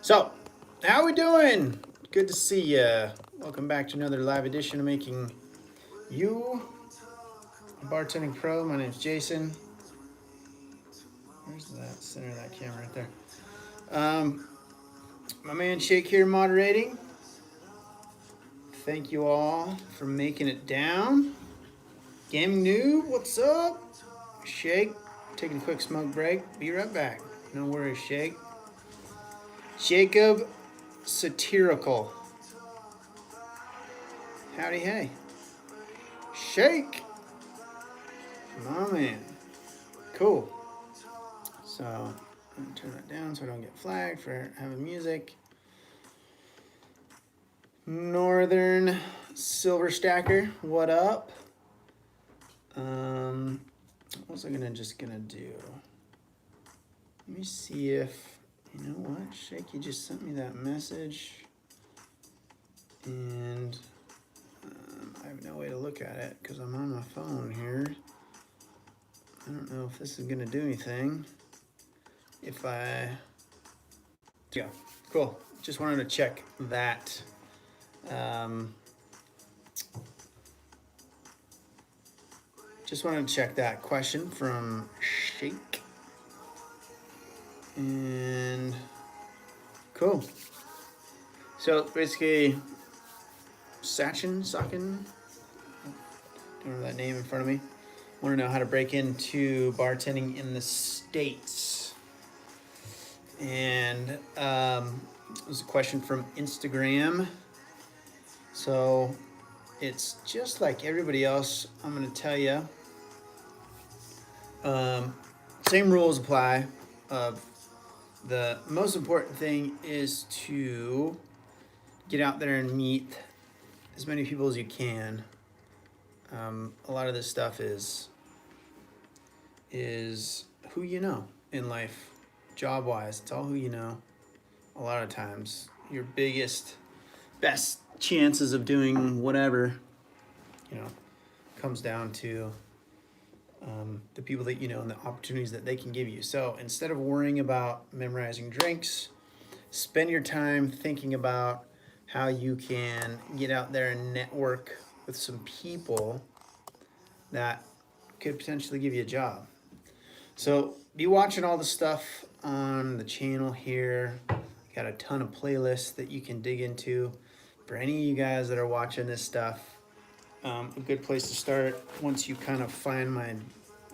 So, how we doing? Good to see ya. Welcome back to another live edition of Making You a Bartending Pro. My name's Jason. Where's that center of that camera right there? My man Shake here moderating. Thank you all for making it down. Gaming Noob, what's up? Shake, taking a quick smoke break. Be right back. No worries, Shake. Jacob Satirical. Howdy, hey. Shake. My man. Cool. So, I'm going to turn that down so I don't get flagged for having music. Northern Silver Stacker, what up? What was I just gonna do? Let me see if, you know what, Shake, you just sent me that message. And I have no way to look at it because I'm on my phone here. I don't know if this is gonna do anything. Yeah, cool. Just wanted to check that. Just wanted to check that question from Shake. And cool. So basically, Sachen, don't know that name in front of me. Want to know how to break into bartending in the States. And it was a question from Instagram. So it's just like everybody else. I'm going to tell you. Same rules apply. The most important thing is to get out there and meet as many people as you can. A lot of this stuff is who you know in life, job-wise. It's all who you know. A lot of times, your best chances of doing whatever, comes down to the people that you know and the opportunities that they can give you. So instead of worrying about memorizing drinks, spend your time thinking about how you can get out there and network with some people that could potentially give you a job. So be watching all the stuff on the channel here. Got a ton of playlists that you can dig into. For any of you guys that are watching this stuff, a good place to start once you kind of find my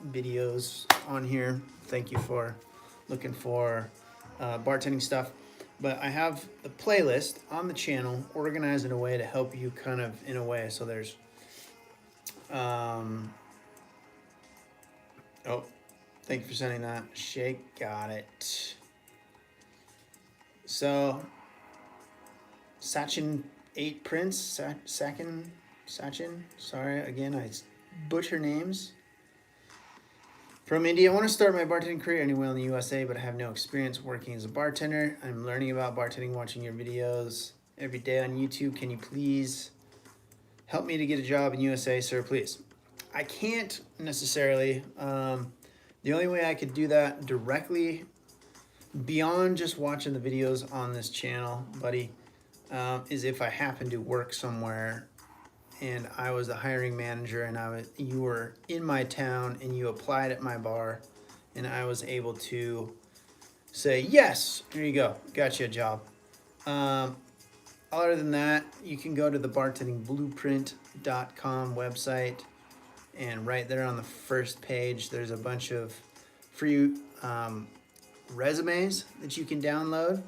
videos on here. Thank you for looking for bartending stuff. But I have the playlist on the channel organized in a way to help you kind of in a way. So there's, oh, thank you for sending that. Shake, got it. So, Sachin 8 Prince, Sachin, sorry, again, I butcher names. From India, I want to start my bartending career anywhere in the USA, but I have no experience working as a bartender. I'm learning about bartending, watching your videos every day on YouTube. Can you please help me to get a job in USA, sir, please? I can't necessarily. The only way I could do that directly, beyond just watching the videos on this channel, buddy, is if I happen to work somewhere and I was the hiring manager and you were in my town and you applied at my bar and I was able to say, yes, here you go, got you a job. Other than that, you can go to the bartendingblueprint.com website, and right there on the first page, there's a bunch of free resumes that you can download.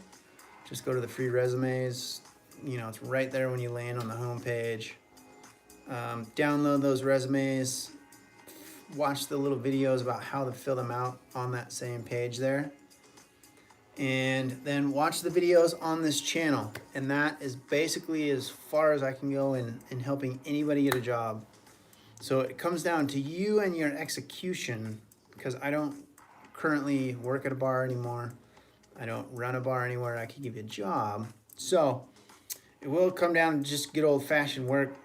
Just go to the free resumes. It's right there when you land on the home page. Download those resumes, watch the little videos about how to fill them out on that same page there, and then watch the videos on this channel. And that is basically as far as I can go in helping anybody get a job. So it comes down to you and your execution, because I don't currently work at a bar anymore. I don't run a bar anywhere I can give you a job. So it will come down to just good old-fashioned work.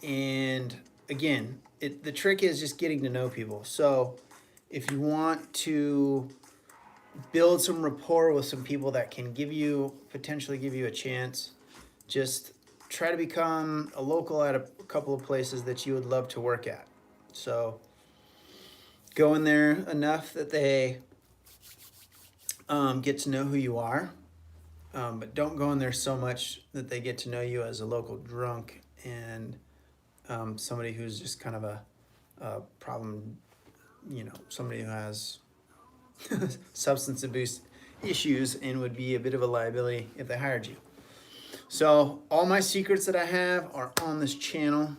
And again, the trick is just getting to know people. So if you want to build some rapport with some people that can potentially give you a chance. Just try to become a local at a couple of places that you would love to work at. So go in there enough that they get to know who you are, but don't go in there so much that they get to know you as a local drunk and somebody who's just kind of a problem, somebody who has substance abuse issues and would be a bit of a liability if they hired you. So all my secrets that I have are on this channel,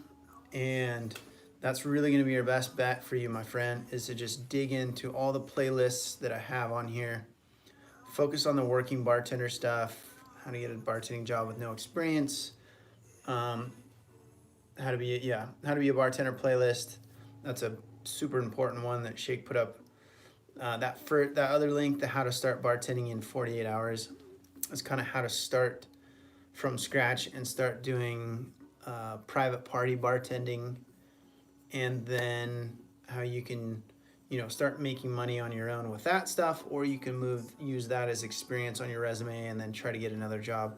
and that's really going to be your best bet for you, my friend, is to just dig into all the playlists that I have on here. Focus on the working bartender stuff, how to get a bartending job with no experience, how to be a bartender playlist. That's a super important one that Shake put up. That other link, the how to start bartending in 48 hours, is kind of how to start from scratch and start doing private party bartending, and then how you can start making money on your own with that stuff, or you can use that as experience on your resume and then try to get another job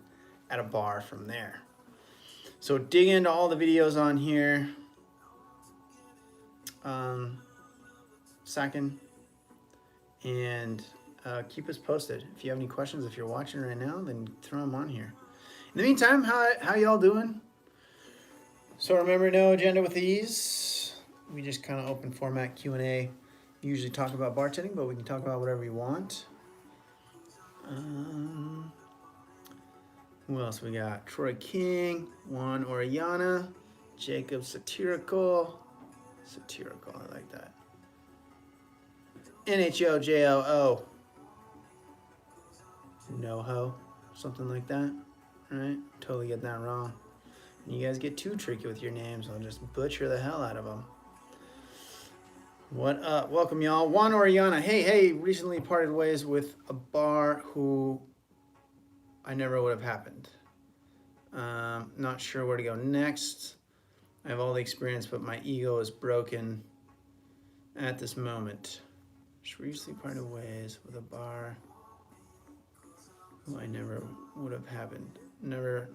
at a bar from there. So dig into all the videos on here. Second, and keep us posted. If you have any questions, if you're watching right now, then throw them on here. In the meantime, how y'all doing? So remember, no agenda with these. We just kind of open format Q&A. Usually talk about bartending, but we can talk about whatever you want. Who else we got? Troy King, Juan Orellana, Jacob Satirical. Satirical, I like that. NHOJLO. No-ho, something like that. All right, totally get that wrong. You guys get too tricky with your names, I'll just butcher the hell out of them. What up? Welcome, y'all. Juan Orellana. Hey, recently parted ways with a bar who I never would have happened. Not sure where to go next. I have all the experience, but my ego is broken at this moment. Just recently parted ways with a bar who I never would have happened. Never,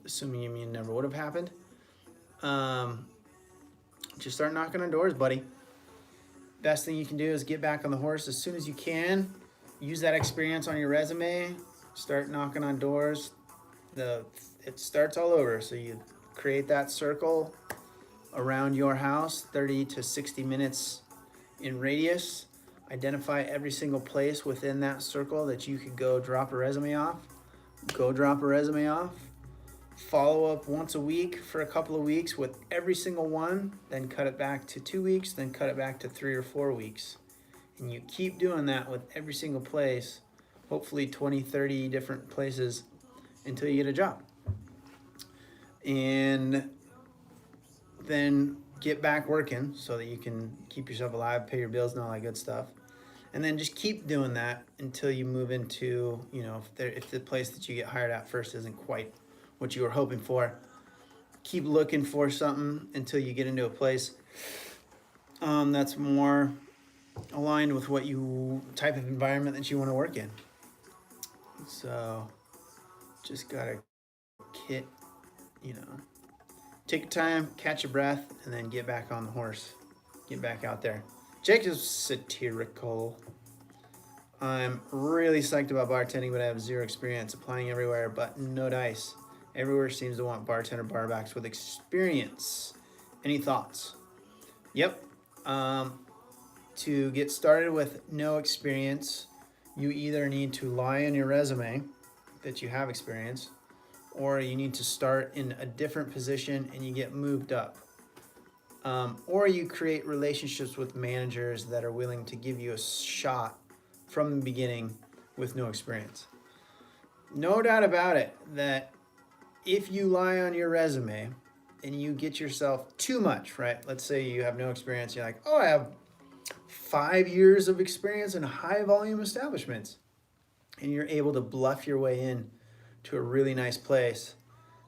assuming you mean never would have happened. Just start knocking on doors, buddy. Best thing you can do is get back on the horse as soon as you can. Use that experience on your resume. Start knocking on doors. It starts all over. So you create that circle around your house, 30 to 60 minutes in radius. Identify every single place within that circle that you could go drop a resume off. Go drop a resume off. Follow up once a week for a couple of weeks with every single one, then cut it back to 2 weeks, then cut it back to 3 or 4 weeks. And you keep doing that with every single place, hopefully 20, 30 different places until you get a job. And then get back working so that you can keep yourself alive, pay your bills and all that good stuff. And then just keep doing that until you move into, if the place that you get hired at first isn't quite what you were hoping for. Keep looking for something until you get into a place that's more aligned with what type of environment that you want to work in. So just gotta take your time, catch your breath, and then get back on the horse. Get back out there. Jacob's Satirical. I'm really psyched about bartending, but I have zero experience. Applying everywhere, but no dice. Everywhere seems to want bartender barbacks with experience. Any thoughts? Yep. To get started with no experience, you either need to lie on your resume that you have experience, or you need to start in a different position and you get moved up. Or you create relationships with managers that are willing to give you a shot from the beginning with no experience. No doubt about it that if you lie on your resume and you get yourself too much, right? Let's say you have no experience. You're like, oh, I have 5 years of experience in high volume establishments. And you're able to bluff your way in to a really nice place,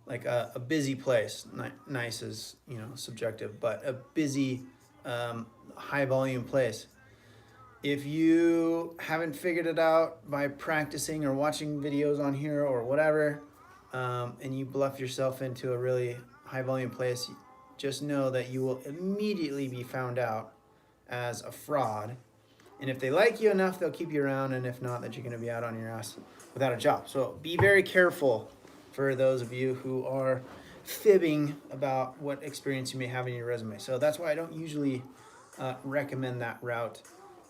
like a busy place. Nice is, subjective, but a busy, high volume place. If you haven't figured it out by practicing or watching videos on here or whatever, and you bluff yourself into a really high volume place, just know that you will immediately be found out as a fraud. And if they like you enough, they'll keep you around, and if not, that you're going to be out on your ass without a job. So be very careful for those of you who are fibbing about what experience you may have in your resume. So that's why I don't usually recommend that route.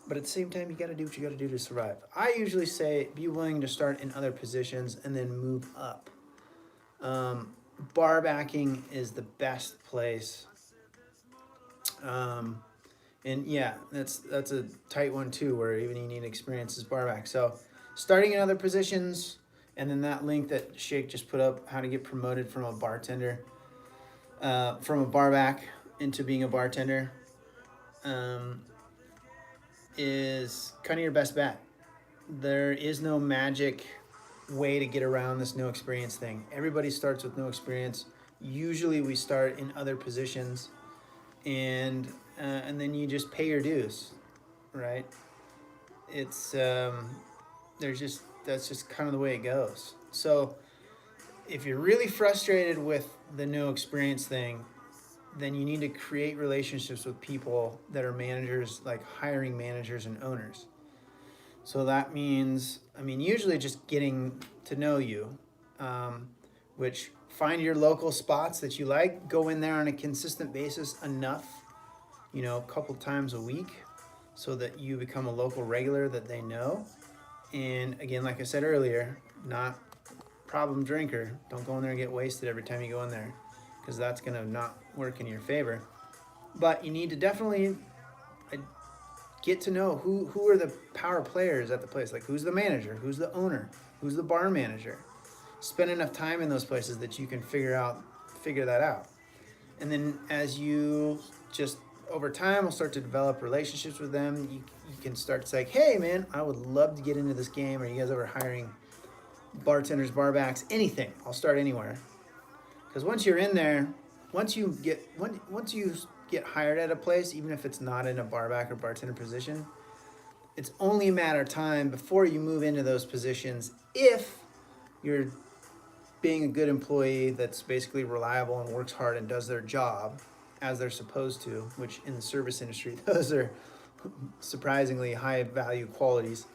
But at the same time, you got to do what you got to do to survive. I usually say be willing to start in other positions and then move up. Bar backing is the best place. And yeah, that's a tight one too, where even you need experience as bar back. So starting in other positions, and then that link that Shake just put up, how to get promoted from a bartender, from a bar back into being a bartender, is kind of your best bet. There is no magic way to get around this no experience thing. Everybody starts with no experience. Usually we start in other positions, and then you just pay your dues, right? It's that's just kind of the way it goes. So if you're really frustrated with the no experience thing, then you need to create relationships with people that are managers, like hiring managers and owners. So that means, usually just getting to know you, which find your local spots that you like, go in there on a consistent basis enough, a couple times a week, so that you become a local regular that they know. And again, like I said earlier, not problem drinker. Don't go in there and get wasted every time you go in there, because that's going to not work in your favor. But you need to definitely get to know who are the power players at the place. Like, who's the manager, who's the owner, who's the bar manager. Spend enough time in those places that you can figure that out. And then as you just over time will start to develop relationships with them, you can start to say, hey man, I would love to get into this game. Are you guys ever hiring bartenders, barbacks, anything? I'll start anywhere. Because once you're in there, once you get hired at a place, even if it's not in a barback or bartender position, it's only a matter of time before you move into those positions if you're being a good employee that's basically reliable and works hard and does their job as they're supposed to, which in the service industry, those are surprisingly high value qualities.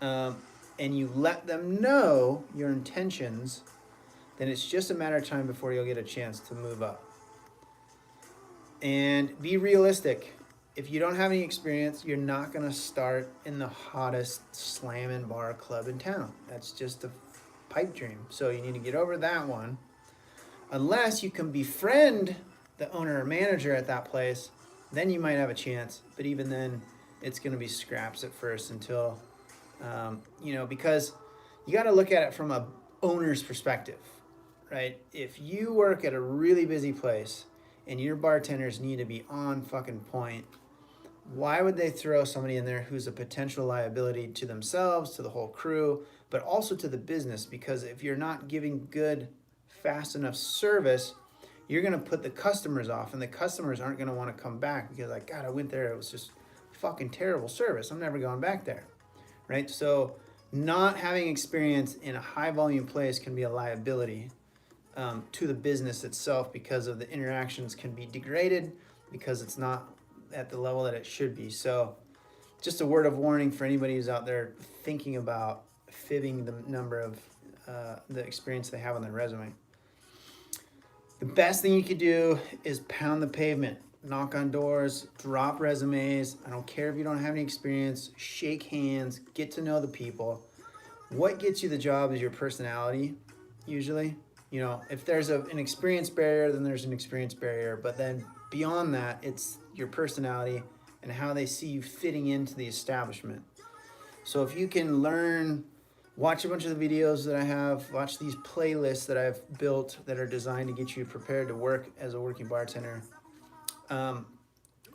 And you let them know your intentions, then it's just a matter of time before you'll get a chance to move up. And be realistic. If you don't have any experience, you're not going to start in the hottest slamming bar club in town. That's just a pipe dream. So you need to get over that one. Unless you can befriend the owner or manager at that place, then you might have a chance. But even then, it's going to be scraps at first until, because you got to look at it from a owner's perspective, right? If you work at a really busy place and your bartenders need to be on fucking point, why would they throw somebody in there who's a potential liability to themselves, to the whole crew, but also to the business? Because if you're not giving good, fast enough service, you're going to put the customers off, and the customers aren't going to want to come back because, like, God, I went there, it was just fucking terrible service. I'm never going back there, right? So not having experience in a high volume place can be a liability to the business itself, because of the interactions can be degraded because it's not at the level that it should be. So just a word of warning for anybody who's out there thinking about fibbing the number of the experience they have on their resume. The best thing you could do is pound the pavement, knock on doors, drop resumes. I don't care if you don't have any experience, shake hands, get to know the people. What gets you the job is your personality, usually. If there's an experience barrier, then there's an experience barrier. But then beyond that, it's your personality and how they see you fitting into the establishment. So if you can watch a bunch of the videos that I have, watch these playlists that I've built that are designed to get you prepared to work as a working bartender.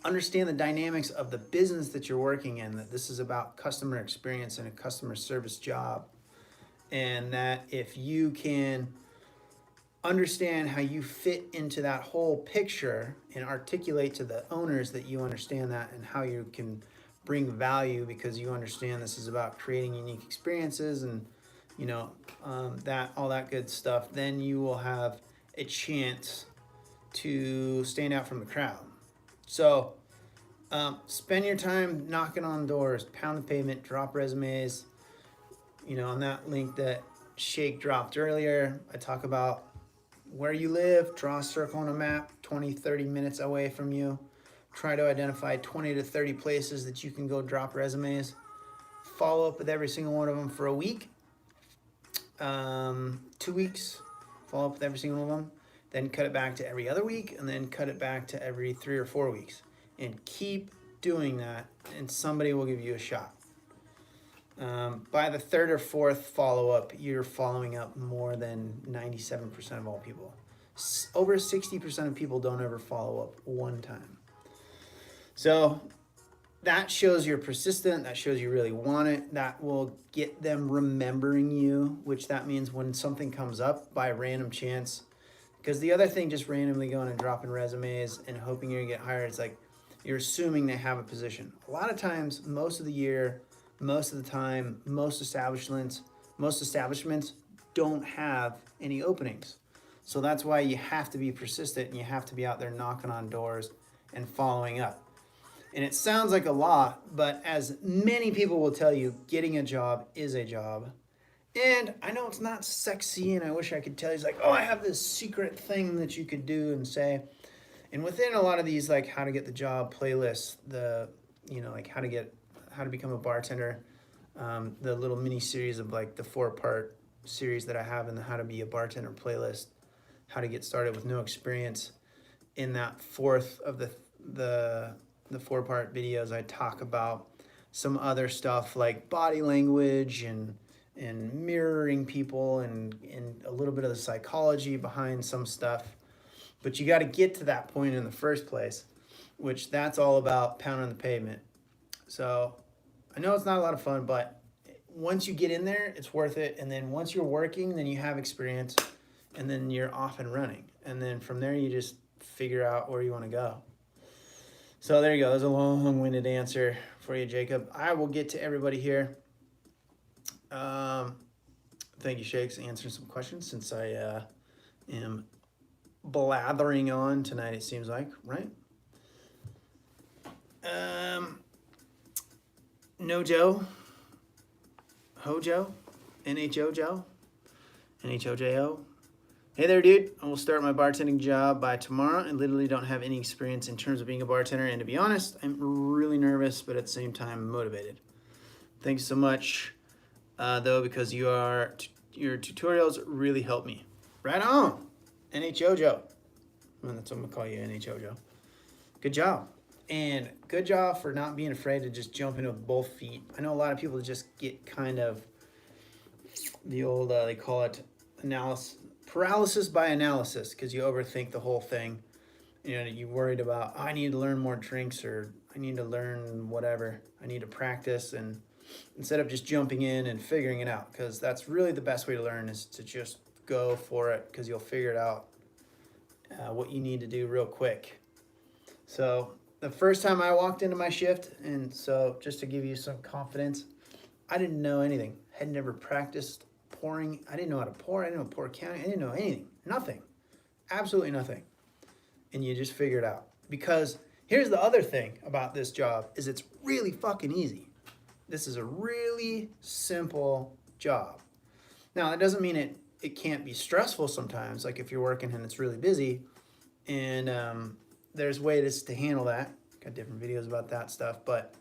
Understand the dynamics of the business that you're working in, that this is about customer experience and a customer service job. And that if you can understand how you fit into that whole picture and articulate to the owners that you understand that, and how you can bring value because you understand this is about creating unique experiences and, you know, that all that good stuff, then you will have a chance to stand out from the crowd. So spend your time knocking on doors, pound the pavement, drop resumes. You know, on that link that Shake dropped earlier, I talk about where you live, draw a circle on a map 20, 30 minutes away from you. Try to identify 20 to 30 places that you can go drop resumes. Follow up with every single one of them for a week. 2 weeks, follow up with every single one of them. Then cut it back to every other week, and then cut it back to every 3 or 4 weeks. And keep doing that, and somebody will give you a shot. By the 3rd or 4th follow-up, you're following up more than 97% of all people. Over 60% of people don't ever follow up one time. So that shows you're persistent. That shows you really want it. That will get them remembering you, which that means when something comes up by random chance, because the other thing, just randomly going and dropping resumes and hoping you're gonna get hired, it's like you're assuming they have a position. A lot of times, most of the year, most of the time, most establishments don't have any openings. So that's why you have to be persistent and you have to be out there knocking on doors and following up. And it sounds like a lot, but as many people will tell you, getting a job is a job. And I know it's not sexy, and I wish I could tell you, it's like, oh, I have this secret thing that you could do and say. And within a lot of these, like how to get the job playlists, like how to become a bartender, the little mini series of like the 4-part series that I have in the how to be a bartender playlist, how to get started with no experience. In that 4th of the 4-part videos, I talk about some other stuff like body language and mirroring people and a little bit of the psychology behind some stuff. But you got to get to that point in the first place, which that's all about pounding the pavement. So I know it's not a lot of fun, but once you get in there, it's worth it. And then once you're working, then you have experience, and then you're off and running. And then from there, you just figure out where you want to go. So there you go. There's a long-winded answer for you, Jacob. I will get to everybody here. Thank you, Shakes, answering some questions since I am blathering on tonight, it seems like, right? No Joe, Hojo, NHOJO, NHOJO. Hey there, dude. I will start my bartending job by tomorrow and literally don't have any experience in terms of being a bartender. And to be honest, I'm really nervous, but at the same time, motivated. Thanks so much, though, because your tutorials really help me. Right on, NHOJO. Well, that's what I'm gonna call you, NHOJO. Good job. And good job for not being afraid to just jump in with both feet. I know a lot of people just get kind of the old, they call it paralysis by analysis, because you overthink the whole thing. You know, you're worried about, oh, I need to learn more drinks, or I need to learn whatever. I need to practice, and instead of just jumping in and figuring it out, because that's really the best way to learn, is to just go for it, because you'll figure it out what you need to do real quick. So the first time I walked into my shift, and so just to give you some confidence, I didn't know anything. Had never practiced pouring. I didn't know how to pour. I didn't know pour counting. I didn't know anything. Nothing. Absolutely nothing. And you just figure it out. Because here's the other thing about this job, is it's really fucking easy. This is a really simple job. Now, that doesn't mean it can't be stressful sometimes, like if you're working and it's really busy, and there's ways to handle that. Got different videos about that stuff, but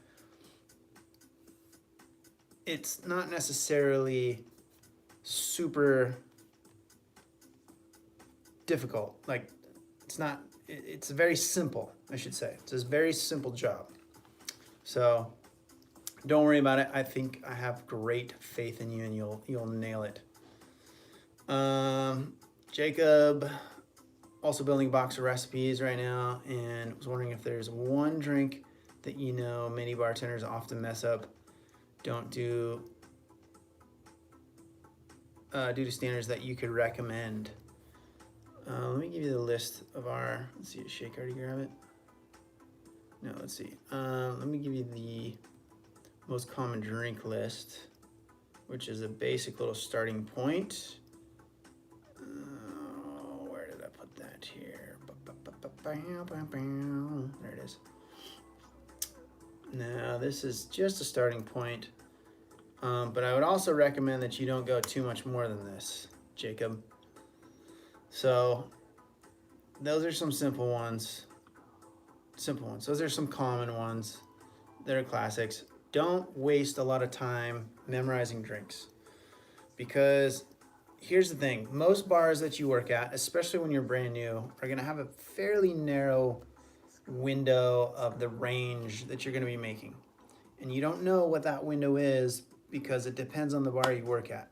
it's not necessarily super difficult. Like, it's very simple, I should say. It's a very simple job. So don't worry about it. I think I have great faith in you, and you'll nail it. Jacob, also building a box of recipes right now, and was wondering if there's one drink that many bartenders often mess up, don't do due to standards, that you could recommend. Let me give you the list of let's see, did Shake already grab it? No, let's see. Let me give you most common drink list, which is a basic little starting point. Where did I put that here? There it is. Now, this is just a starting point, but I would also recommend that you don't go too much more than this, Jacob. So those are some simple ones. Those are some common ones that are classics. Don't waste a lot of time memorizing drinks, because here's the thing. Most bars that you work at, especially when you're brand new, are gonna have a fairly narrow window of the range that you're gonna be making. And you don't know what that window is because it depends on the bar you work at.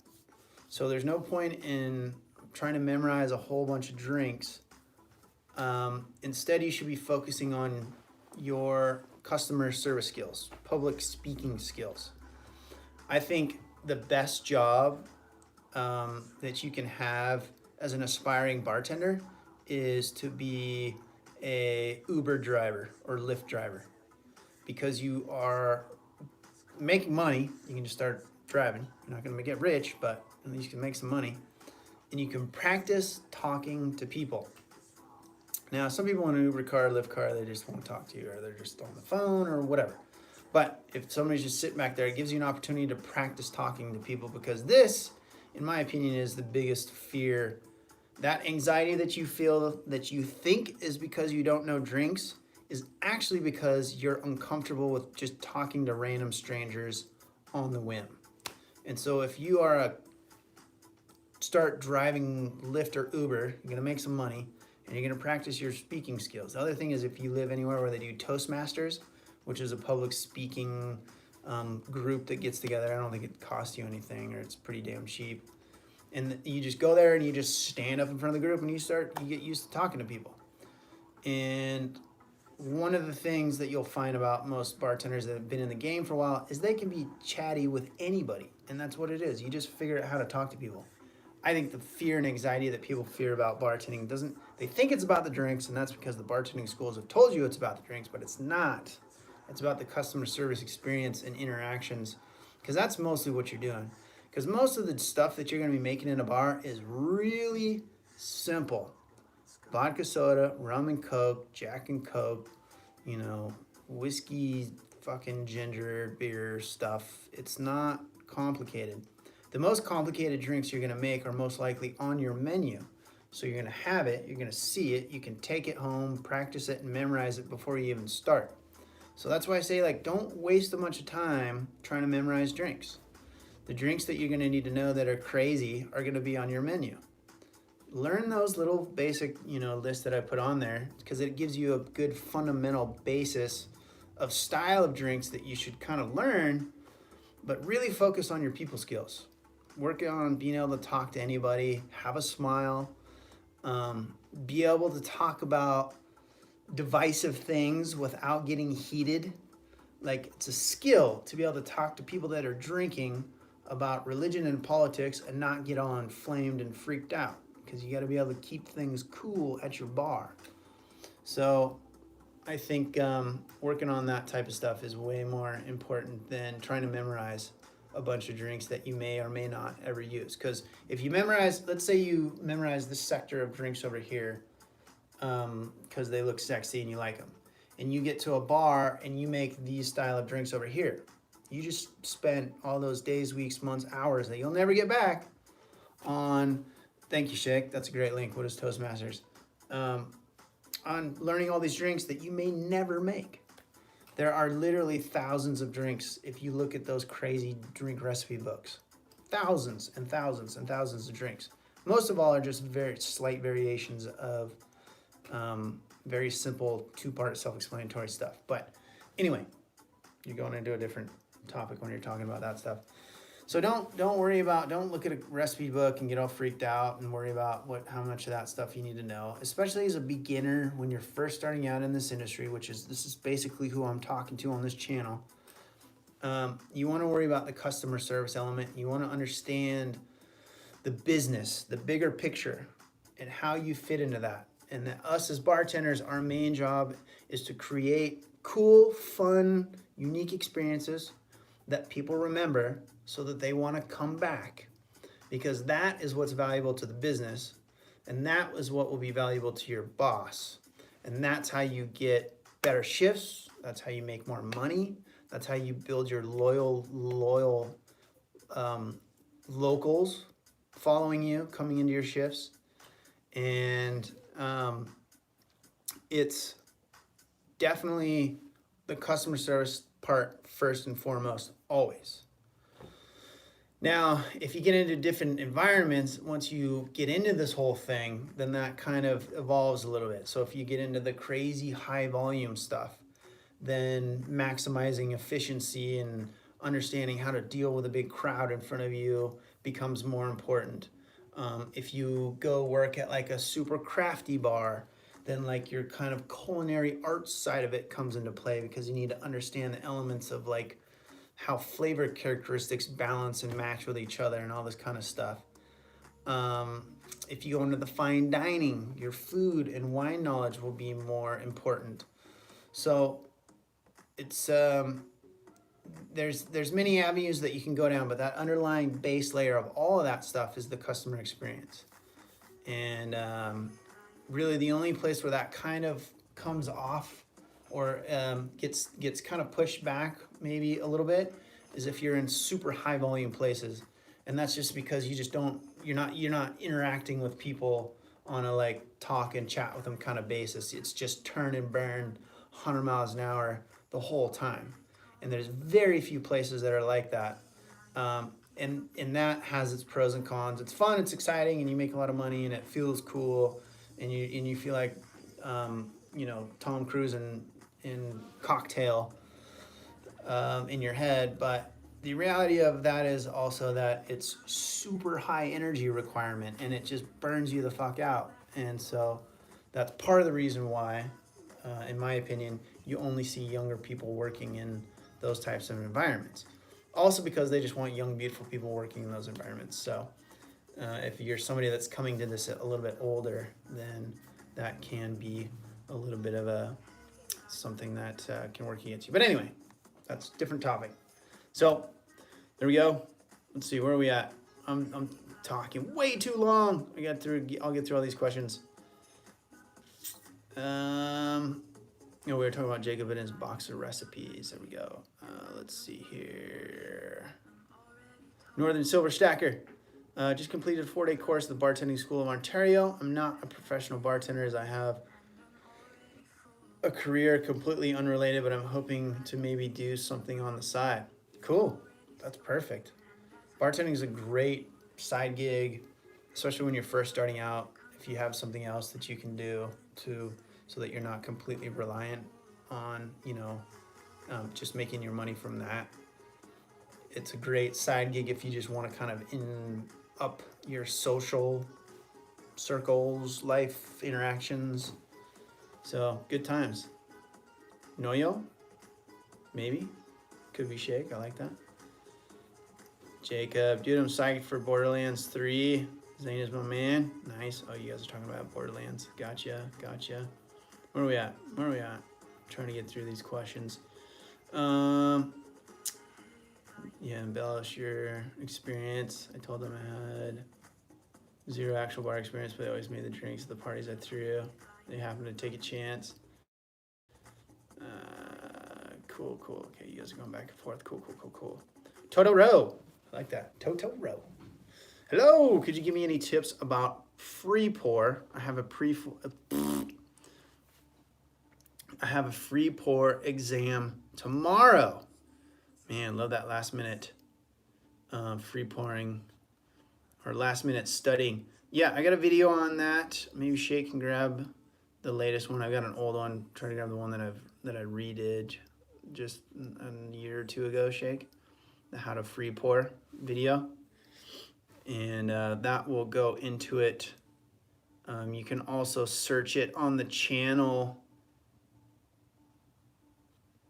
So there's no point in trying to memorize a whole bunch of drinks. Instead, you should be focusing on your customer service skills, public speaking skills. I think the best job that you can have as an aspiring bartender is to be a Uber driver or Lyft driver, because you are making money. You can just start driving. You're not going to get rich, but at least you can make some money, and you can practice talking to people. Now, some people in an Uber car, Lyft car, they just won't talk to you, or they're just on the phone or whatever. But if somebody's just sitting back there, it gives you an opportunity to practice talking to people, because this, in my opinion, is the biggest fear. That anxiety that you feel, that you think is because you don't know drinks, is actually because you're uncomfortable with just talking to random strangers on the whim. And so if you are start driving Lyft or Uber, you're gonna make some money, and you're gonna practice your speaking skills. The other thing is, if you live anywhere where they do Toastmasters, which is a public speaking group that gets together, I don't think it costs you anything, or it's pretty damn cheap. And you just go there and you just stand up in front of the group and you get used to talking to people. And one of the things that you'll find about most bartenders that have been in the game for a while is they can be chatty with anybody. And that's what it is. You just figure out how to talk to people. I think the fear and anxiety that people fear about bartending they think it's about the drinks, and that's because the bartending schools have told you it's about the drinks, but it's not. It's about the customer service experience and interactions, because that's mostly what you're doing. Because most of the stuff that you're going to be making in a bar is really simple. Vodka soda, rum and Coke, Jack and Coke, whiskey, fucking ginger, beer stuff. It's not complicated. The most complicated drinks you're going to make are most likely on your menu. So you're going to have it, you're going to see it, you can take it home, practice it, and memorize it before you even start. So that's why I say, don't waste a bunch of time trying to memorize drinks. The drinks that you're going to need to know that are crazy are going to be on your menu. Learn those little basic, lists that I put on there, because it gives you a good fundamental basis of style of drinks that you should kind of learn, but really focus on your people skills. Work on being able to talk to anybody, have a smile, be able to talk about divisive things without getting heated. It's a skill to be able to talk to people that are drinking about religion and politics and not get all inflamed and freaked out, because you got to be able to keep things cool at your bar. So I think working on that type of stuff is way more important than trying to memorize a bunch of drinks that you may or may not ever use. Because if you memorize, let's say you memorize this sector of drinks over here because they look sexy and you like them, and you get to a bar and you make these style of drinks over here, you just spent all those days, weeks, months, hours that you'll never get back on, thank you, Shake, that's a great link, what is Toastmasters, on learning all these drinks that you may never make. There are literally thousands of drinks if you look at those crazy drink recipe books. Thousands and thousands and thousands of drinks. Most of all are just very slight variations of very simple two-part self-explanatory stuff. But anyway, you're going into a different topic when you're talking about that stuff. So don't look at a recipe book and get all freaked out and worry about how much of that stuff you need to know, especially as a beginner when you're first starting out in this industry, this is basically who I'm talking to on this channel. You want to worry about the customer service element. You want to understand the business, the bigger picture, and how you fit into that. And that us as bartenders, our main job is to create cool, fun, unique experiences that people remember so that they want to come back, because that is what's valuable to the business, and that is what will be valuable to your boss. And that's how you get better shifts. That's how you make more money. That's how you build your loyal locals following you, coming into your shifts. And it's definitely the customer service part first and foremost, always. Now, if you get into different environments, once you get into this whole thing, then that kind of evolves a little bit. So if you get into the crazy high volume stuff, then maximizing efficiency and understanding how to deal with a big crowd in front of you becomes more important. If you go work at like a super crafty bar, then like your kind of culinary arts side of it comes into play, because you need to understand the elements of like how flavor characteristics balance and match with each other and all this kind of stuff. If you go into the fine dining, your food and wine knowledge will be more important. So it's there's many avenues that you can go down, but that underlying base layer of all of that stuff is the customer experience. And really the only place where that kind of comes off or gets kind of pushed back maybe a little bit is if you're in super high volume places. And that's just because you're not interacting with people on a like talk and chat with them kind of basis. It's just turn and burn 100 miles an hour the whole time. And there's very few places that are like that. And that has its pros and cons. It's fun, it's exciting, and you make a lot of money, and it feels cool, and you feel like Tom Cruise in Cocktail in your head. But the reality of that is also that it's super high energy requirement, and it just burns you the fuck out. And so that's part of the reason why, in my opinion, you only see younger people working in those types of environments. Also because they just want young, beautiful people working in those environments. So if you're somebody that's coming to this a little bit older, then that can be a little bit of something that can work against you. But anyway, that's a different topic. So there we go. Let's see, where are we at? I'm talking way too long. I'll get through all these questions. We were talking about Jacob and his box of recipes. There we go. Let's see here. Northern Silver Stacker. Just completed a 4-day course at the Bartending School of Ontario. I'm not a professional bartender, as I have a career completely unrelated, but I'm hoping to maybe do something on the side. Cool. That's perfect. Bartending is a great side gig, especially when you're first starting out. If you have something else that you can do so that you're not completely reliant on, just making your money from that. It's a great side gig if you just want to kind of up your social circles, life interactions. So good times. Noyo? Maybe. Could be Shake. I like that. Jacob. Dude, I'm psyched for Borderlands 3. Zane is my man. Nice. Oh, you guys are talking about Borderlands. Gotcha. Where are we at? Trying to get through these questions. Yeah, embellish your experience. I told them I had 0 actual bar experience, but I always made the drinks at the parties I threw. They happened to take a chance. Cool. Okay, you guys are going back and forth. Cool. Totoro. I like that. Totoro. Hello. Could you give me any tips about free pour? I have a free pour exam tomorrow. Man, love that last minute free pouring or last minute studying. Yeah, I got a video on that. Maybe Shake can grab the latest one. I got an old one. Trying to grab the one that I redid just a year or two ago. Shake, the how to free pour video, and that will go into it. You can also search it on the channel.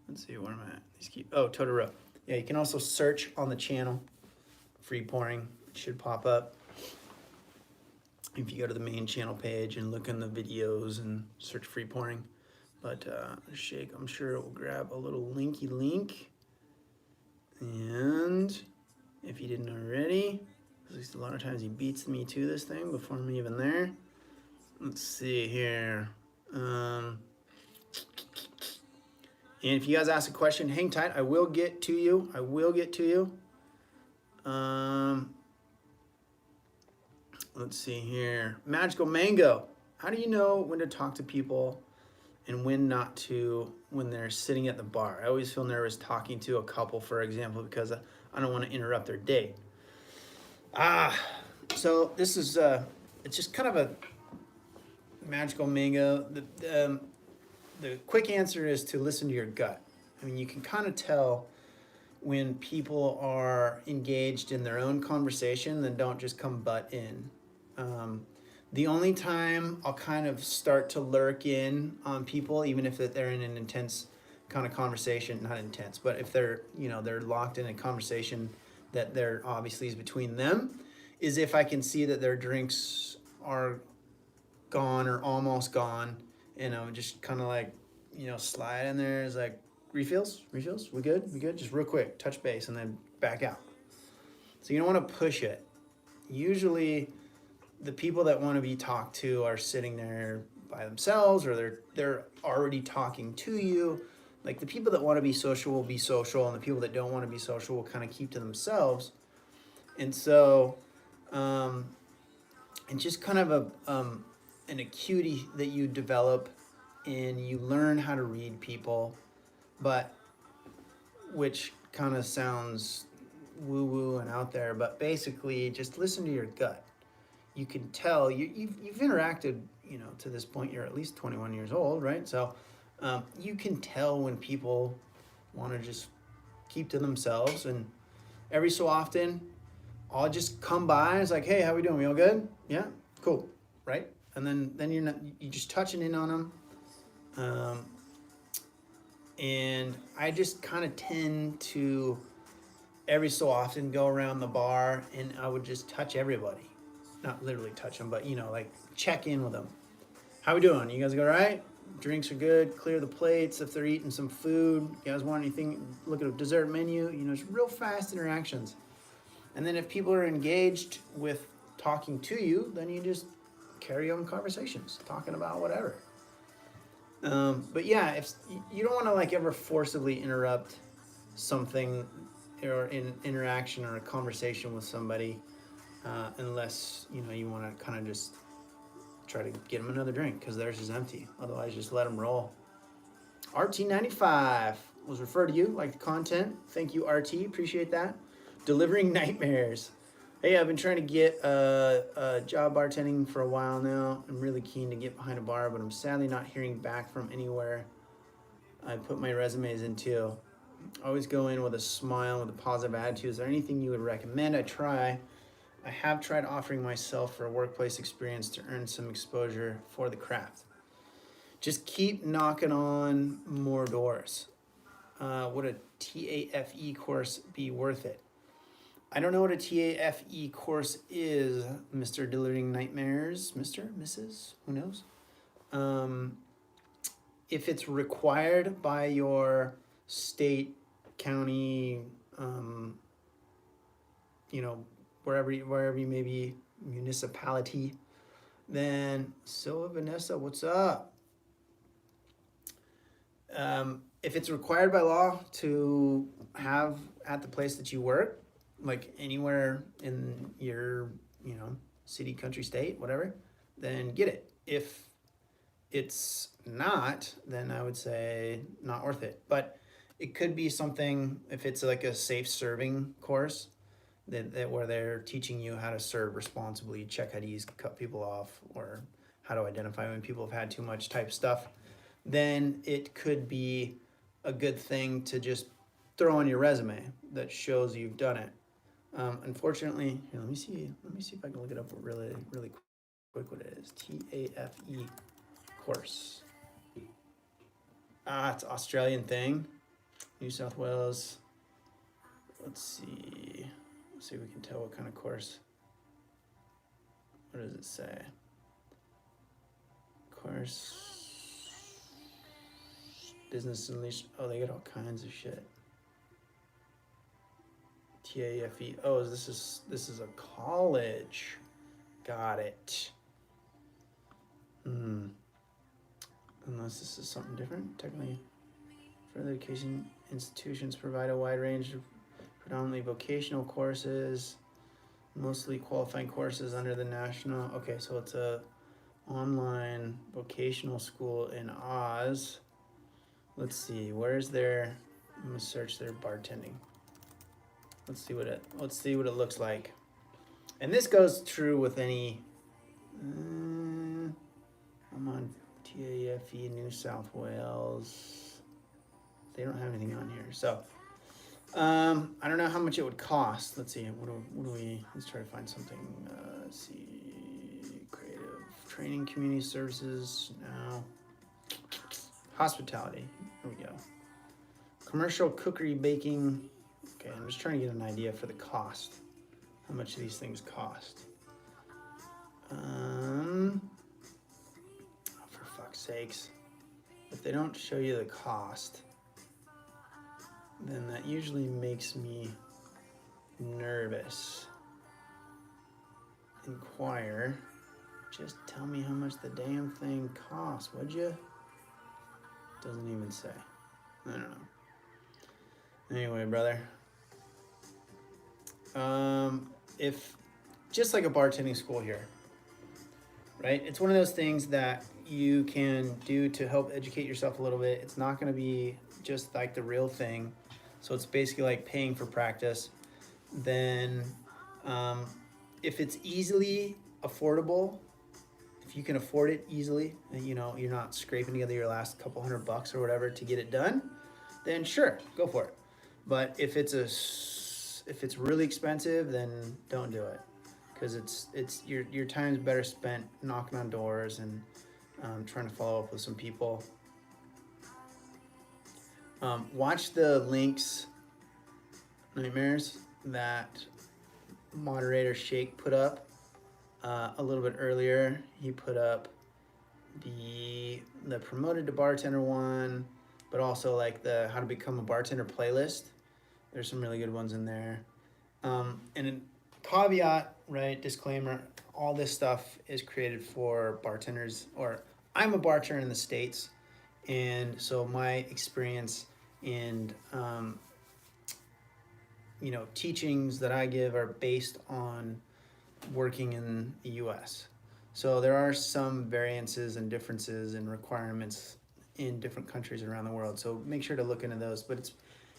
Let's see, where am I at? Totoro. Yeah, you can also search on the channel, free pouring. It should pop up. If you go to the main channel page and look in the videos and search free pouring. But Shake, I'm sure it will grab a little linky link. And if you didn't already, at least a lot of times he beats me to this thing before I'm even there. Let's see here. And if you guys ask a question, hang tight. I will get to you. I will get to you. Let's see here. Magical Mango. How do you know when to talk to people and when not to when they're sitting at the bar? I always feel nervous talking to a couple, for example, because I don't want to interrupt their date. So this is, it's just kind of a Magical Mango. The quick answer is to listen to your gut. I mean, you can kind of tell when people are engaged in their own conversation, then don't just come butt in. The only time I'll kind of start to lurk in on people, even if they're in an intense kind of conversation, not intense, but if they're, they're locked in a conversation that they're obviously is between them, is if I can see that their drinks are gone or almost gone, and I'm just kind of like, slide in there. It's like, refills, we good, just real quick, touch base, and then back out. So you don't want to push it. Usually the people that want to be talked to are sitting there by themselves, or they're already talking to you. Like, the people that want to be social will be social, and the people that don't want to be social will kind of keep to themselves. And so and just kind of an acuity that you develop, and you learn how to read people, but which kind of sounds woo-woo and out there, but basically just listen to your gut. You can tell you've interacted, to this point, you're at least 21 years old, right? So you can tell when people want to just keep to themselves, and every so often I'll just come by. It's like, hey, how we doing? We all good? Yeah, cool, right? And then you're just touching in on them. And I just kind of tend to every so often go around the bar, and I would just touch everybody. Not literally touch them, but like check in with them. How we doing? You guys all right? Drinks are good. Clear the plates if they're eating some food. You guys want anything? Look at a dessert menu. It's real fast interactions. And then if people are engaged with talking to you, then you just carry on conversations, talking about whatever. But yeah, if you don't want to like ever forcibly interrupt something or an interaction or a conversation with somebody, unless you want to kind of just try to get them another drink because theirs is empty. Otherwise, just let them roll. RT95 was referred to you, like the content. Thank you, RT. Appreciate that. Delivering nightmares. Hey, I've been trying to get a job bartending for a while now. I'm really keen to get behind a bar, but I'm sadly not hearing back from anywhere I put my resumes into. Always go in with a smile, with a positive attitude. Is there anything you would recommend I have tried offering myself for a workplace experience to earn some exposure for the craft. Just keep knocking on more doors. Would a TAFE course be worth it? I don't know what a TAFE course is, Mr. Delivering Nightmares. Mr., Mrs., who knows? If it's required by your state, county, wherever you may be, municipality, then Vanessa, what's up? If it's required by law to have at the place that you work, like anywhere in your, city, country, state, whatever, then get it. If it's not, then I would say not worth it. But it could be something, if it's like a safe serving course, that where they're teaching you how to serve responsibly, check IDs, cut people off, or how to identify when people have had too much type stuff, then it could be a good thing to just throw on your resume that shows you've done it. Unfortunately, here, let me see if I can look it up really quick what it is. TAFE course. It's an Australian thing. New South Wales. Let's see if we can tell what kind of course. What does it say? Course. Business and leash. Oh, they got all kinds of shit. TAFE. Oh, this is a college. Got it. Unless this is something different. Technically, further education institutions provide a wide range of predominantly vocational courses, mostly qualifying courses under the national. Okay, so it's a online vocational school in Oz. Let's see, where's their? I'm gonna search their bartending. Let's see what it looks like. And this goes true with any. I'm on TAFE New South Wales. They don't have anything on here, so I don't know how much it would cost. Let's see. What do we? Let's try to find something. Let's see. Creative training, community services. No. Hospitality. There we go. Commercial cookery, baking. Okay, I'm just trying to get an idea for the cost. How much these things cost. Oh, for fuck's sakes. If they don't show you the cost, then that usually makes me nervous. Inquire. Just tell me how much the damn thing costs, would you? Doesn't even say. I don't know. Anyway, brother. If just like a bartending school here, right? It's one of those things that you can do to help educate yourself a little bit. It's not going to be just like the real thing. So it's basically like paying for practice. Then if it's easily affordable, if you can afford it easily, you know, you're not scraping together your last couple $100 or whatever to get it done, then sure, go for it. But if it's really expensive, then don't do it, because it's your time's better spent knocking on doors and trying to follow up with some people. Watch the links, Nightmares, that moderator Shake put up a little bit earlier. He put up the promoted to bartender one, but also like the how to become a bartender playlist. There's some really good ones in there. And a caveat, right, disclaimer, all this stuff is created for bartenders, or I'm a bartender in the States, and so my experience and you know, teachings that I give are based on working in the US. So there are some variances and differences and requirements in different countries around the world. So make sure to look into those. But it's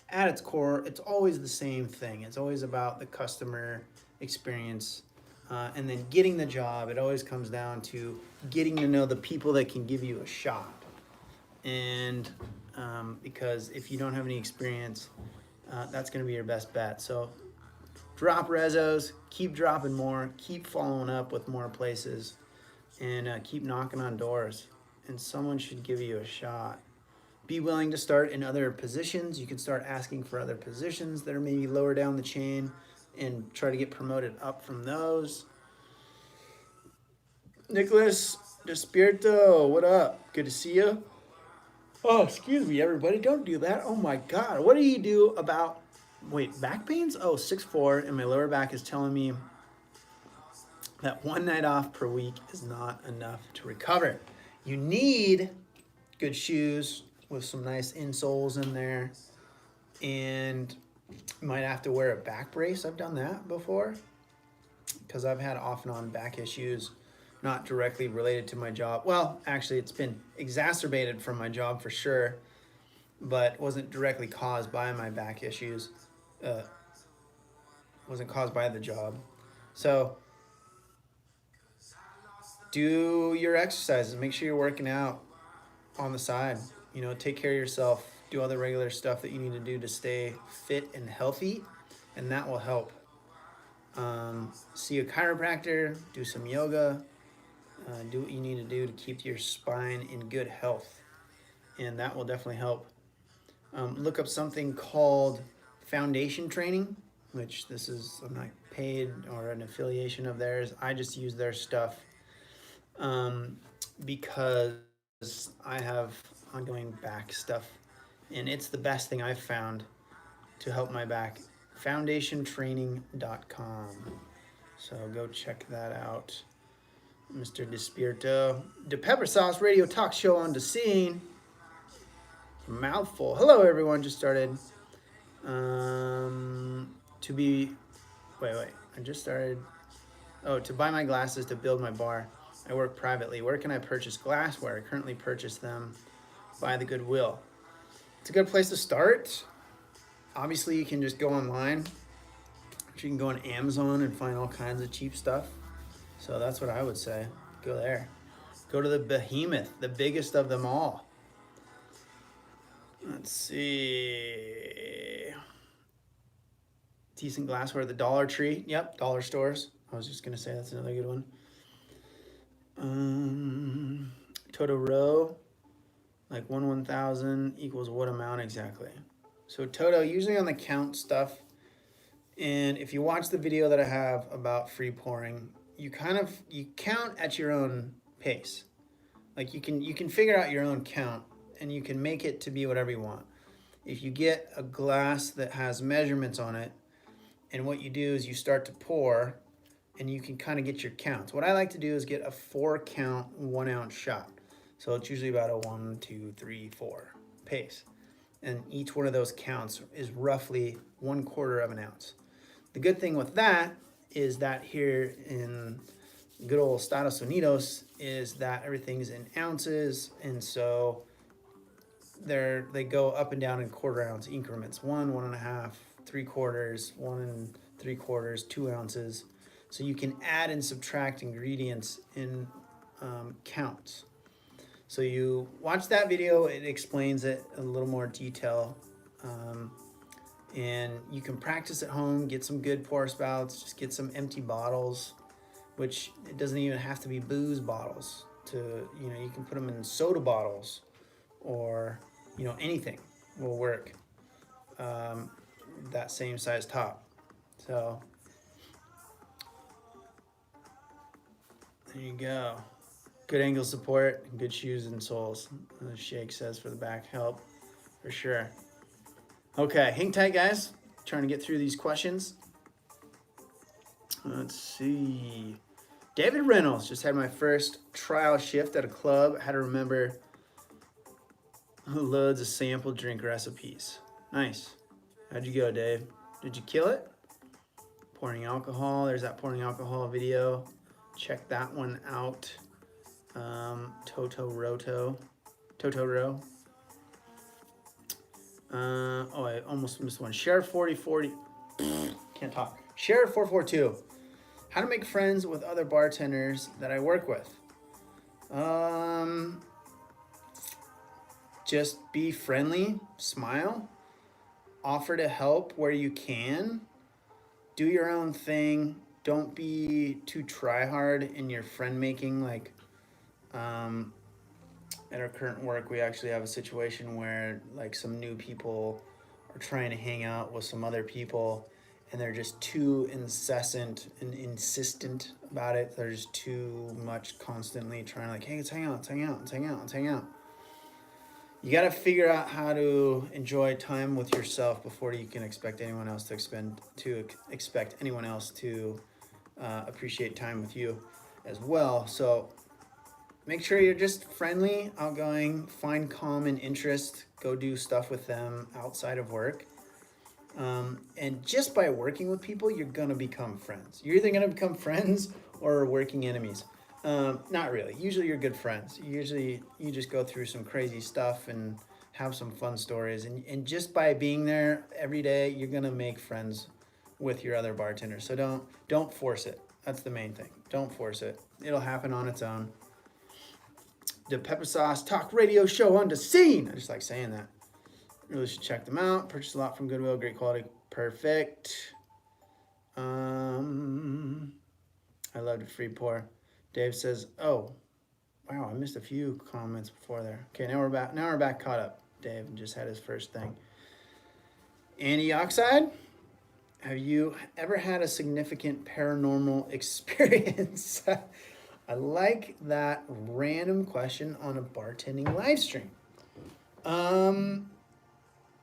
at its core, it's always the same thing. It's always about the customer experience and then getting the job. It always comes down to getting to know the people that can give you a shot. And because if you don't have any experience, that's going to be your best bet. So drop rezos, keep dropping more, keep following up with more places, and keep knocking on doors. And someone should give you a shot. Be willing to start in other positions. You can start asking for other positions that are maybe lower down the chain and try to get promoted up from those. Nicholas Despierto, what up? Good to see you. Oh, excuse me, everybody. Don't do that. Oh, my God. What do you do about, wait, back pains? Oh, 6'4", and my lower back is telling me that one night off per week is not enough to recover. You need good shoes with some nice insoles in there, and you might have to wear a back brace. I've done that before because I've had off and on back issues, not directly related to my job. Well, actually, it's been exacerbated from my job for sure, but wasn't directly caused by my back issues. Wasn't caused by the job. So do your exercises. Make sure you're working out on the side. You know, take care of yourself. Do all the regular stuff that you need to do to stay fit and healthy, and that will help. See a chiropractor, do some yoga, do what you need to do to keep your spine in good health, and that will definitely help. Look up something called foundation training, which I'm not paid or an affiliation of theirs. I just use their stuff because I have ongoing back stuff, and it's the best thing I've found to help my back foundationtraining.com. So go check that out. Mr. Despierto. The Pepper Sauce Radio Talk Show on the scene. Mouthful. Hello, everyone. Just started. I just started. Oh, to buy my glasses to build my bar. I work privately. Where can I purchase glassware? I currently purchase them by the Goodwill. It's a good place to start. Obviously, you can just go online. You can go on Amazon and find all kinds of cheap stuff. So that's what I would say. Go there. Go to the behemoth, the biggest of them all. Let's see. Decent glassware at the Dollar Tree. Yep, dollar stores. I was just going to say that's another good one. Totoro, like 1/1000 equals what amount exactly? So Toto, usually on the count stuff. And if you watch the video that I have about free pouring, you count at your own pace. Like you can figure out your own count and you can make it to be whatever you want. If you get a glass that has measurements on it, and what you do is you start to pour and you can kind of get your counts. What I like to do is get a 4-count 1 ounce shot. So it's usually about a 1, 2, 3, 4 pace. And each one of those counts is roughly 1/4 of an ounce. The good thing with that is that here in good old Estados Unidos is that everything's in ounces, and so they go up and down in 1/4 ounce increments, 1, 1.5, 3/4, 1 3/4, 2 ounces. So you can add and subtract ingredients in counts. So you watch that video, it explains it in a little more detail. And you can practice at home, get some good pour spouts, just get some empty bottles, which it doesn't even have to be booze bottles. You can put them in soda bottles or, anything will work. That same size top. So there you go. Good ankle support, good shoes and soles. The Shake says for the back help, for sure. Okay, hang tight, guys. Trying to get through these questions. Let's see. David Reynolds, just had my first trial shift at a club. Had to remember loads of sample drink recipes. Nice. How'd you go, Dave? Did you kill it? Pouring alcohol. There's that pouring alcohol video. Check that one out. Totoro. I almost missed one. Share 4040. Can't talk. Share 442. How to make friends with other bartenders that I work with. Just be friendly, smile, offer to help where you can, do your own thing. Don't be too try hard in your friend making. Like, at our current work, we actually have a situation where like some new people are trying to hang out with some other people and they're just too incessant and insistent about it. They're just too much constantly trying to like, hey, let's hang out, let's hang out, let's hang out, let's hang out. You got to figure out how to enjoy time with yourself before you can expect anyone else to appreciate time with you as well. So make sure you're just friendly, outgoing, find common interest, go do stuff with them outside of work. And just by working with people, you're going to become friends. You're either going to become friends or working enemies. Not really. Usually you're good friends. Usually you just go through some crazy stuff and have some fun stories. And just by being there every day, you're going to make friends with your other bartenders. So don't force it. That's the main thing. Don't force it. It'll happen on its own. The Pepper Sauce Talk Radio Show on the scene. I just like saying that. Really should check them out. Purchased a lot from Goodwill. Great quality. Perfect. I loved a free pour. Dave says, oh, wow, I missed a few comments before there. Okay, now we're back caught up. Dave just had his first thing. Antioxide? Have you ever had a significant paranormal experience? I like that random question on a bartending live stream.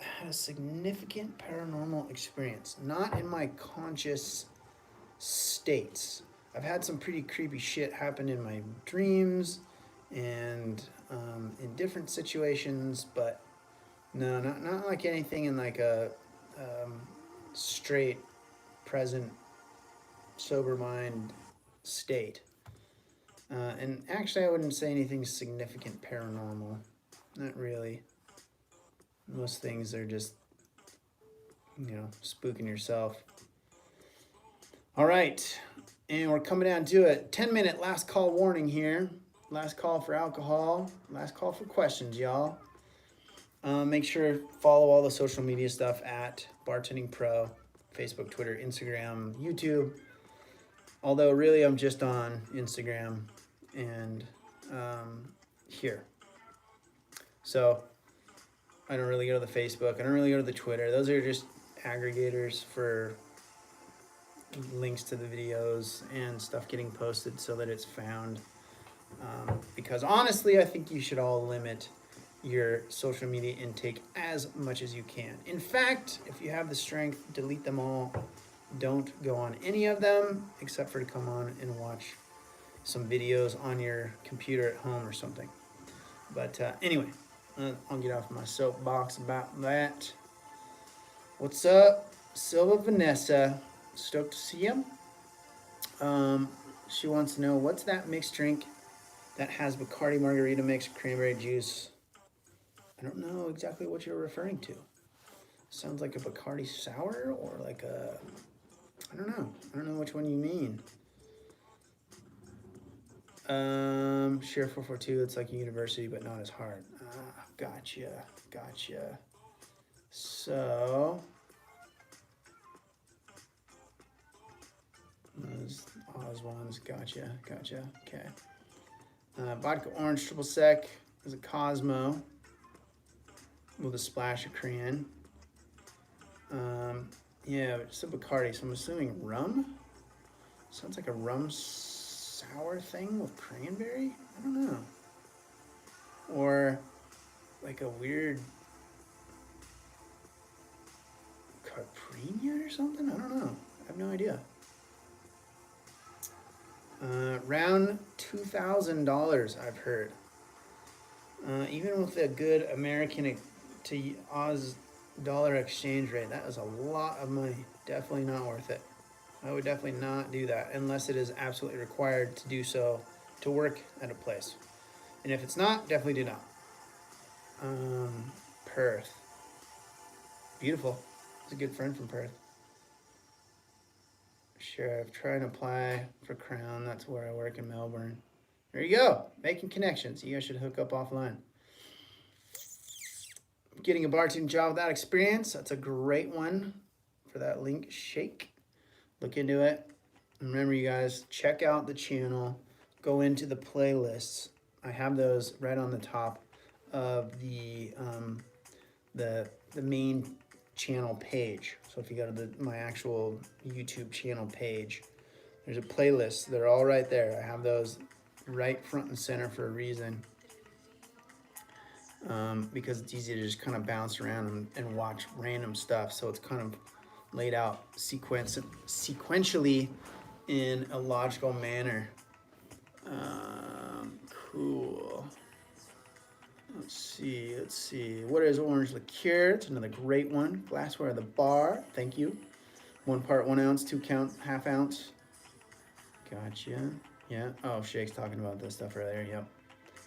had a significant paranormal experience, not in my conscious states. I've had some pretty creepy shit happen in my dreams and in different situations, but no, not like anything in like a straight, present, sober mind state. And actually, I wouldn't say anything significant paranormal. Not really. Most things are just, spooking yourself. All right, and we're coming down to it. 10-minute last call warning here. Last call for alcohol. Last call for questions, y'all. Make sure to follow all the social media stuff at Bartending Pro, Facebook, Twitter, Instagram, YouTube. Although really I'm just on Instagram and here. So I don't really go to the Facebook. I don't really go to the Twitter. Those are just aggregators for links to the videos and stuff getting posted so that it's found. Because honestly, I think you should all limit your social media intake as much as you can. In fact, if you have the strength, delete them all. Don't go on any of them except for to come on and watch some videos on your computer at home or something. But anyway, I'll get off my soapbox about that. What's up, Silva Vanessa? Stoked to see you. She wants to know, what's that mixed drink that has Bacardi margarita mix, cranberry juice? I don't know exactly what you're referring to. Sounds like a Bacardi sour or like a, I don't know which one you mean. Share 442, it's like a university, but not as hard. Gotcha. So, those Oz ones, gotcha, okay. Vodka orange triple sec is a Cosmo with a splash of cran. Yeah, it's a Bacardi, so I'm assuming rum? Sounds like a rum sour thing with cranberry? I don't know. Or like a weird Caipirinha or something? I don't know. I have no idea. Around $2,000, I've heard. Even with a good American to Oz dollar exchange rate, that is a lot of money. Definitely not worth it. I would definitely not do that unless it is absolutely required to do so to work at a place. And if it's not, definitely do not. Perth. Beautiful. It's a good friend from Perth. Sheriff, trying to apply for Crown. That's where I work in Melbourne. There you go. Making connections. You guys should hook up offline. Getting a bartending job without experience. That's a great one for that link. Shake. Look into it. And remember, you guys, check out the channel. Go into the playlists. I have those right on the top of the main channel page. So if you go to my actual YouTube channel page, there's a playlist. They're all right there. I have those right front and center for a reason. Because it's easy to just kind of bounce around and watch random stuff. So it's kind of laid out sequentially in a logical manner. Cool. Let's see. What is orange liqueur? It's another great one. Glassware of the bar. Thank you. 1 part 1 ounce, 2 count, half ounce. Gotcha. Yeah. Oh, Shake's talking about this stuff earlier. Yep.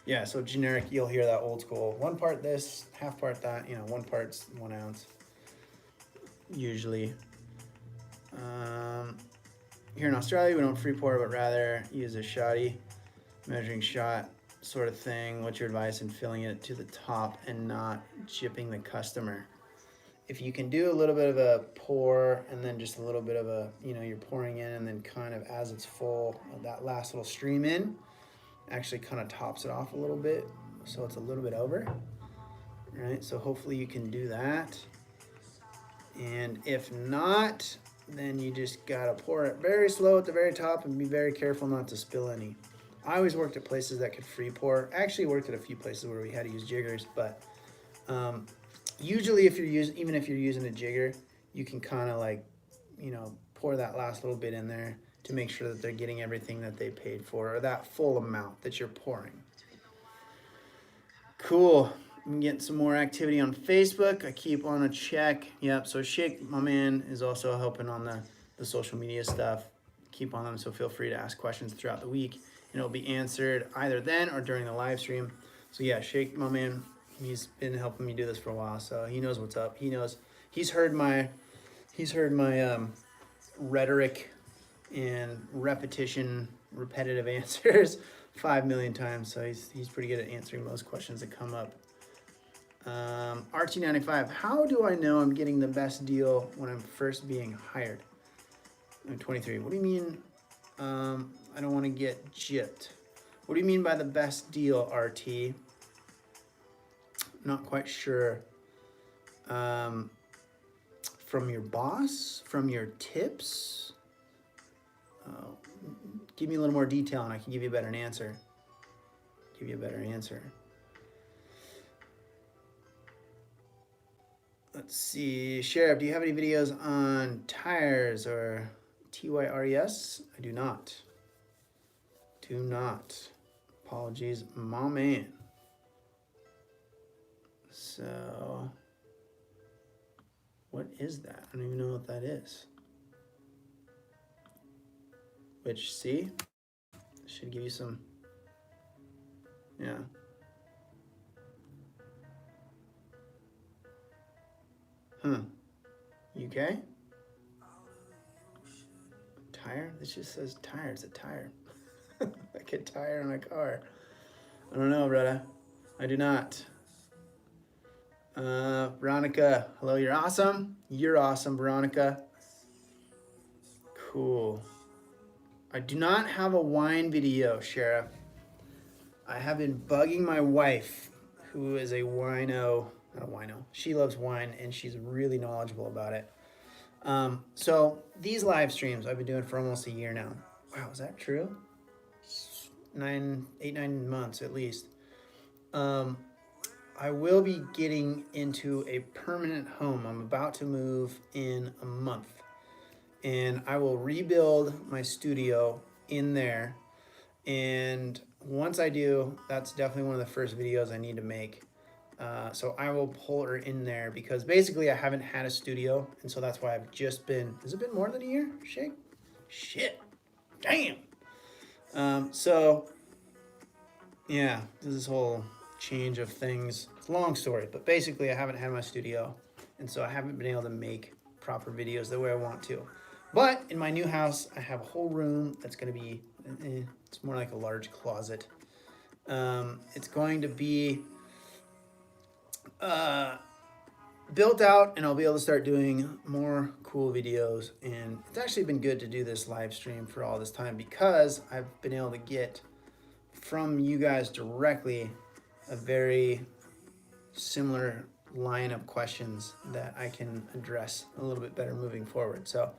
Yeah, so generic, you'll hear that old school. 1 part this, half part that, 1 part's 1 ounce. Usually. Here in Australia, we don't free pour, but rather use a shoddy measuring shot sort of thing. What's your advice in filling it to the top and not chipping the customer? If you can do a little bit of a pour and then just a little bit of a, you're pouring in and then kind of as it's full, that last little stream in actually kind of tops it off a little bit. So it's a little bit over, right? So hopefully you can do that. And if not, then you just gotta pour it very slow at the very top and be very careful not to spill any. I always worked at places that could free pour. I actually worked at a few places where we had to use jiggers, but Usually if you're using, even if you're using a jigger, you can kind of like, you know, pour that last little bit in there to make sure that they're getting everything that they paid for, or that full amount that you're pouring. Cool. I'm getting some more activity on Facebook. I keep on a check. Yep. So Shake, my man, is also helping on the social media stuff. Keep on them. So feel free to ask questions throughout the week, and it'll be answered either then or during the live stream. So yeah, Shake, my man, he's been helping me do this for a while, so he knows what's up. He knows. He's heard my rhetoric and repetitive answers 5 million times. So he's pretty good at answering most questions that come up. RT95, how do I know I'm getting the best deal when I'm first being hired? I'm 23. What do you mean? I don't want to get gypped. What do you mean by the best deal, RT? Not quite sure. From your boss? From your tips? Give me a little more detail and I can give you a better answer. Let's see. Sheriff, do you have any videos on tires or TYRES? I do not. Apologies, my man. So, what is that? I don't even know what that is. Which, see, should give you some, yeah. UK? Tire? This just says tire. It's a tire. Like a tire on a car. I don't know, brother. I do not. Veronica, hello, you're awesome. You're awesome, Veronica. Cool. I do not have a wine video, Sheriff. I have been bugging my wife, who is a wino, not a wino. She loves wine and she's really knowledgeable about it. So these live streams I've been doing for almost a year now. Wow, is that true? 9 months at least. I will be getting into a permanent home. I'm about to move in a month. And I will rebuild my studio in there. And once I do, that's definitely one of the first videos I need to make. So I will pull her in there because basically I haven't had a studio. And so that's why I've just been, has it been more than a year, Shake? Shit, damn. So yeah, this whole change of things, it's a long story, but basically I haven't had my studio. And so I haven't been able to make proper videos the way I want to. But in my new house, I have a whole room that's going to be, it's more like a large closet. It's going to be built out and I'll be able to start doing more cool videos. And it's actually been good to do this live stream for all this time because I've been able to get from you guys directly a very similar line of questions that I can address a little bit better moving forward. So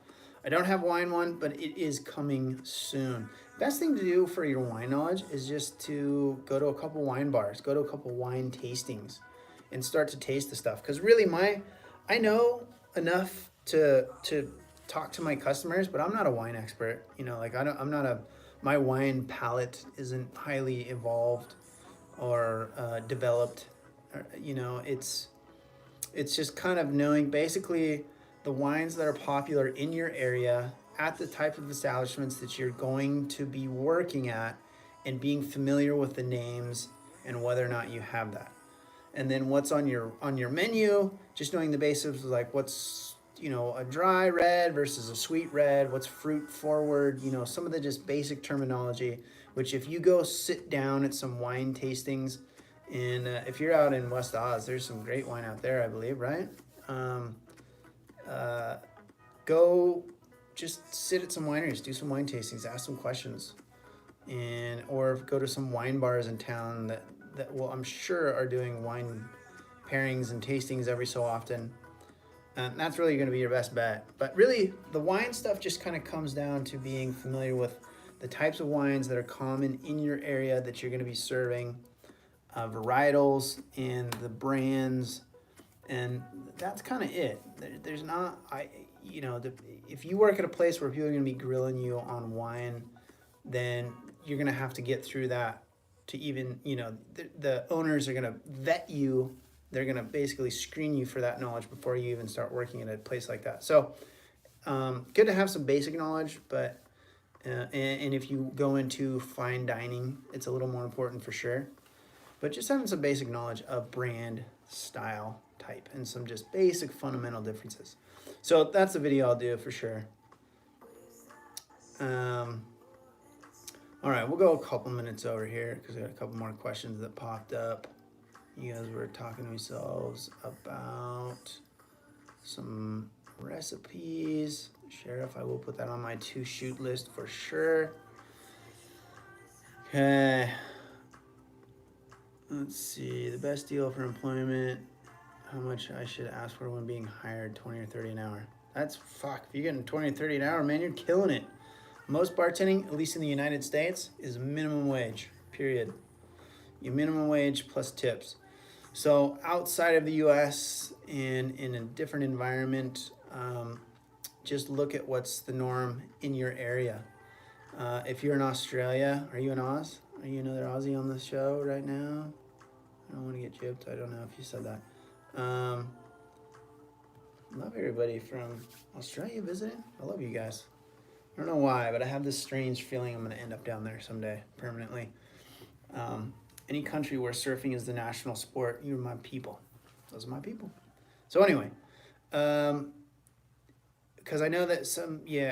I don't have wine one, but it is coming soon. Best thing to do for your wine knowledge is just to go to a couple wine bars, go to a couple wine tastings and start to taste the stuff. Because really I know enough to talk to my customers, but I'm not a wine expert. You know, like my wine palate isn't highly evolved or developed. You know, it's just kind of knowing basically the wines that are popular in your area at the type of establishments that you're going to be working at and being familiar with the names and whether or not you have that. And then what's on your menu, just knowing the basics, like what's, you know, a dry red versus a sweet red, what's fruit forward, you know, some of the just basic terminology, which if you go sit down at some wine tastings, and if you're out in West Oz, there's some great wine out there, I believe, right? Go just sit at some wineries, do some wine tastings, ask some questions, or go to some wine bars in town that well, I'm sure are doing wine pairings and tastings every so often. And that's really going to be your best bet. But really, the wine stuff just kind of comes down to being familiar with the types of wines that are common in your area that you're going to be serving, varietals and the brands And that's kind of it. There's not, if you work at a place where people are going to be grilling you on wine, then you're going to have to get through that to even, the owners are going to vet you. They're going to basically screen you for that knowledge before you even start working at a place like that. So good to have some basic knowledge, but and if you go into fine dining, it's a little more important for sure. But just having some basic knowledge of brand, style, type, and some just basic fundamental differences. So that's the video I'll do for sure. All right, we'll go a couple minutes over here because I got a couple more questions that popped up. You guys were talking to yourselves about some recipes. Sheriff, I will put that on my to shoot list for sure. Okay. Let's see, the best deal for employment, how much I should ask for when being hired, 20 or 30 an hour. That's fuck, if you're getting 20 or 30 an hour, man, you're killing it. Most bartending, at least in the United States, is minimum wage, period. Your minimum wage plus tips. So outside of the US and in a different environment, just look at what's the norm in your area. If you're in Australia, are you in Oz? Are you another Aussie on the show right now? I don't want to get gypped. I don't know if you said that. Love everybody from Australia visiting. I love you guys. I don't know why, but I have this strange feeling I'm going to end up down there someday, permanently. Any country where surfing is the national sport, you're my people. Those are my people. So anyway, because I know that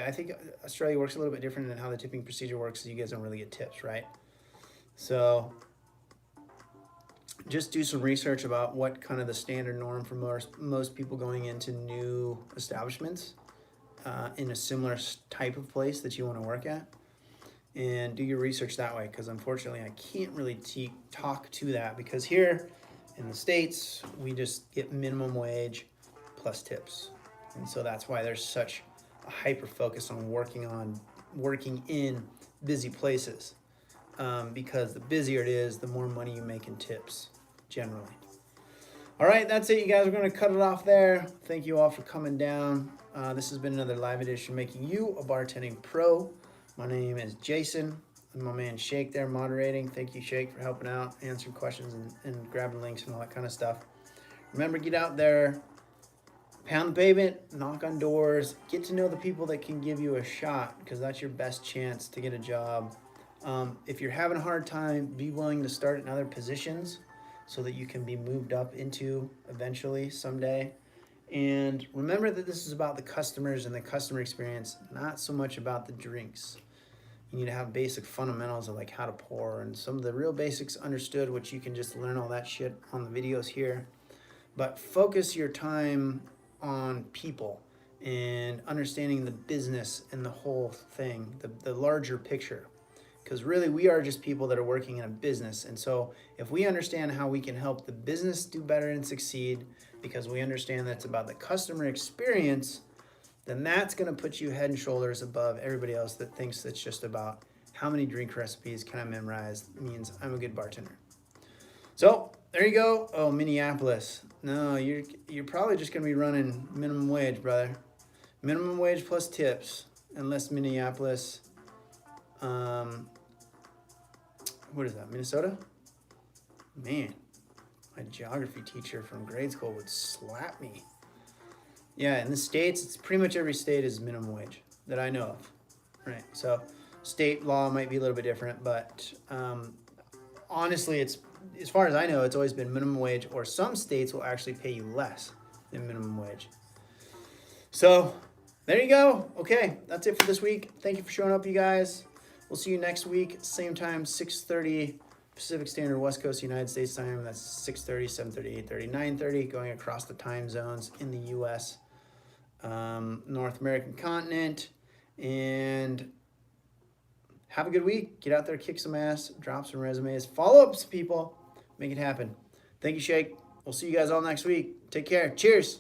I think Australia works a little bit different than how the tipping procedure works. So you guys don't really get tips, right? So just do some research about what kind of the standard norm for most people going into new establishments in a similar type of place that you want to work at, and do your research that way, because unfortunately I can't really talk to that, because here in the States we just get minimum wage plus tips, and so that's why there's such a hyper focus on working in busy places, because the busier it is, the more money you make in tips generally. All right, that's it, you guys. We're going to cut it off there. Thank you all for coming down. This has been another live edition making you a bartending pro. My name is Jason, and my man Shake there moderating. Thank you, Shake, for helping out, answering questions, and grabbing links and all that kind of stuff. Remember, get out there, pound the pavement, knock on doors, get to know the people that can give you a shot, because that's your best chance to get a job. If you're having a hard time, be willing to start in other positions so that you can be moved up into eventually someday. And remember that this is about the customers and the customer experience, not so much about the drinks. You need to have basic fundamentals of like how to pour and some of the real basics understood, which you can just learn all that shit on the videos here. But focus your time on people and understanding the business and the whole thing, the larger picture. Because really, we are just people that are working in a business. And so if we understand how we can help the business do better and succeed, because we understand that it's about the customer experience, then that's going to put you head and shoulders above everybody else that thinks it's just about how many drink recipes can I memorize. It means I'm a good bartender. So there you go. Oh, Minneapolis. No, you're probably just going to be running minimum wage, brother. Minimum wage plus tips, unless Minneapolis... what is that, Minnesota? Man, my geography teacher from grade school would slap me. Yeah, in the States, it's pretty much every state is minimum wage that I know of, right? So state law might be a little bit different, but honestly, it's, as far as I know, it's always been minimum wage, or some states will actually pay you less than minimum wage. So there you go. Okay, that's it for this week. Thank you for showing up, you guys. We'll see you next week, same time, 6:30 Pacific Standard, West Coast, United States time. That's 6:30, 7:30, 8:30, 9:30, going across the time zones in the U.S., North American continent. And have a good week. Get out there, kick some ass, drop some resumes, follow up some people, make it happen. Thank you, Shake. We'll see you guys all next week. Take care. Cheers.